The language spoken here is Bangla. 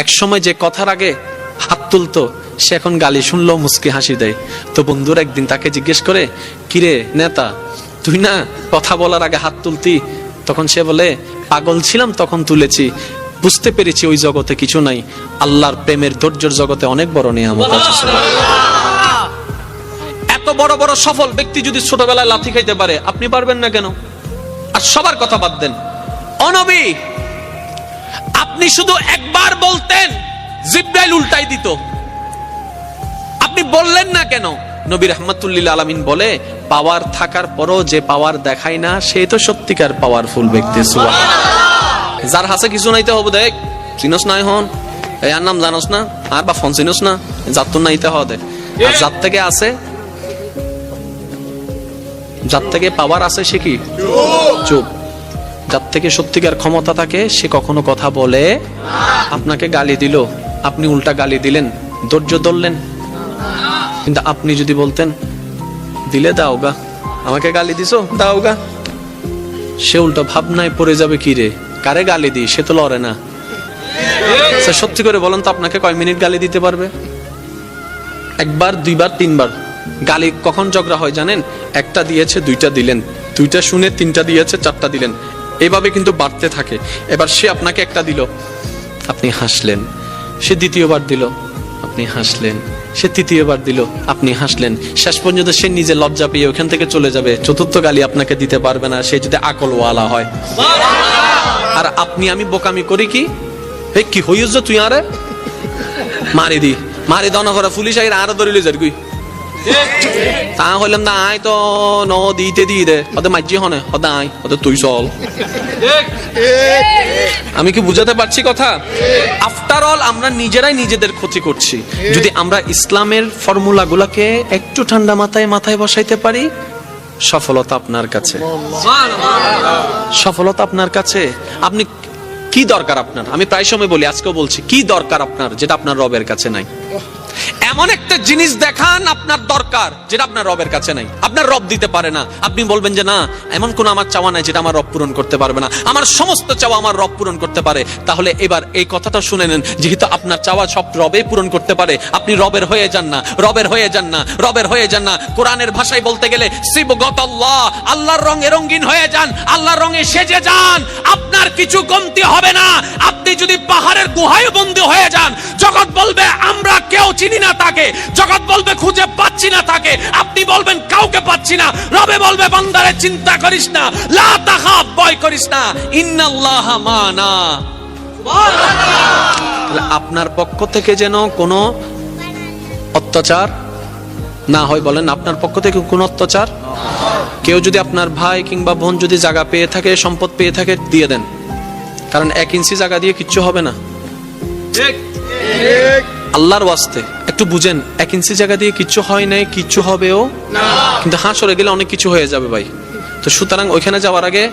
এক সময় যে কথার আগে হাত তুলতো সে এখন গালি শুনলেও মুস্কি হাসি দেয়। তো বন্ধুর একদিন তাকে জিজ্ঞেস করে, কিরে নেতা, তুই না কথা বলার আগে হাত তুলতি? তখন সে বলে, পাগল ছিলাম তখন তুলেছি, বুঝতে পেরেছি ওই জগতে কিছু নাই, আল্লাহর প্রেমের ধৈর্যের জগতে অনেক বড় নিয়ামত আছে। এত বড় বড় সফল ব্যক্তি যদি ছোটবেলায় লাথি খাইতে পারে, আপনি পারবেন না কেন? আর সবার কথা বাদ দেন, ও নবী, আপনি শুধু একবার বলতেন জিবরাইল উল্টাই দিত, আপনি বললেন না কেন? নবী রাহমাতুল লিল আলামিন বলে, পাওয়ার থাকার পরও যে পাওয়ার দেখায় না সে তো সত্যিকার পাওয়ারফুল ব্যক্তি। সুবহানাল্লাহ। যার হাসে কিছু নাইতে হবে, দেখ চিনস না এখন এর নাম জানোস না, আর বা ফোন চিনস না, যার তো নাইতে হবে। আর যার থেকে আছে, যার থেকে পাওয়ার আছে সে কি চুপ। যার থেকে সত্যিকার ক্ষমতা থাকে সে কখনো কথা বলে। আপনাকে গালি দিল, আপনি উল্টা গালি দিলেন, ধৈর্য ধরলেন। কিন্তু আপনি যদি বলতেন, দিলে দাও গা, আমাকে গালি দিছো দাও গা, সে উল্টো ভাবনায় পড়ে যাবে, কি রে কারে গালি দিই, সে তো লড়ে না। সত্যি করে বলেন তো, আপনাকে কয় মিনিট গালি দিতে পারবে? একবার, দুইবার, তিনবার। গালি কখন ঝগড়া হয় জানেন? একটা দিয়েছে দুইটা দিলেন, দুইটা শুনে তিনটা দিয়েছে চারটা দিলেন, এভাবে কিন্তু বাড়তে থাকে। এবার সে আপনাকে একটা দিল, আপনি হাসলেন, সে দ্বিতীয়বার দিল, আপনি হাসলেন, সে তৃতীয়বার দিল, আপনি হাসলেন, শেষ পর্যন্ত সে নিজে লজ্জা পেয়ে ওখান থেকে চলে যাবে। চতুর্থ গালি আপনাকে দিতে পারবে না, সে যদি আকলওয়ালা হয়। আর আপনি আমি বোকামি করি কি, হে কি হইস তুই আরে মারি দি, মারি দাও না করে পুলিশ আইরা আরো ধরিলে যার গুই, তা হইলাম না আয় তো ন দিতে দিয়ে দে, ওদের মাঝি হনে ওদের আয়, ওদের তুই চল। আমি কি বুঝাতে পারছি কথা? আফটার অল আমরা নিজেরাই নিজেদের ক্ষতি করছি। যদি আমরা ইসলামের ফর্মুলা গুলাকে একটু ঠান্ডা মাথায় বসাইতে পারি, সফলতা আপনার কাছে, সফলতা আপনার কাছে। আপনি কি দরকার আপনার? আমি প্রায় সময় বলি, আজকেও বলছি, কি দরকার আপনার যেটা আপনার রবের কাছে নাই? এমন একটা জিনিস দেখান আপনার দরকার যেটা আপনার রবের কাছে নাই, আপনার রব দিতে পারে না। আপনি বলবেন যে না, এমন কোন আমার চাওয়া নাই যেটা আমার রব পূরণ করতে পারবে না, আমার সমস্ত চাওয়া আমার রব পূরণ করতে পারে। তাহলে এবার এই কথাটা শুনে নেন, যেহেতু আপনার চাওয়া সব রবে পূরণ করতে পারে, আপনি রবের হয়ে যান না, রবের হয়ে যান না, রবের হয়ে যান না। কোরআনের ভাষায় বলতে গেলে সিবগাতাল্লাহ, আল্লাহর রঙে রঙিন হয়ে যান, আল্লাহর রঙে সেজে যান, আপনার কিছু কমতি হবে না। আপনি যদি পাহাড়ের গুহায় বন্দী হয়ে যান, জগৎ বলবে আমরা কেউ চিনি না তাকে, জগৎ বলবে খুঁজে পাচ্ছি না তাকে, আপনি বলবেন কাউকে পাচ্ছি না, রবে বলবে বান্দারে চিন্তা করিস না, লা তাখাফ, ভয় করিস না, ইন্নাল্লাহা মানা। সুবহানাল্লাহ। আপনার পক্ষ থেকে যেন কোনো অত্যাচার না হয়। বলেন, আপনার পক্ষ থেকে কোনো অত্যাচার? কেউ যদি আপনার ভাই কিংবা বোন যদি জায়গা পেয়ে থাকে, সম্পদ পেয়ে থাকে, দিয়ে দেন, কারণ 1 ইঞ্চি জায়গা দিয়ে কিচ্ছু হবে না। ঠিক ঠিক। আল্লাহর ওয়াস্তে একটু বুঝেন, 1 ইঞ্চি জায়গা দিয়ে কিচ্ছু হয় নাই, কিচ্ছু হবেও না, কিন্তু হাসরে গেলে অনেক কিছু হয়ে যাবে ভাই। তো সুতরাং ওইখানে যাওয়ার আগে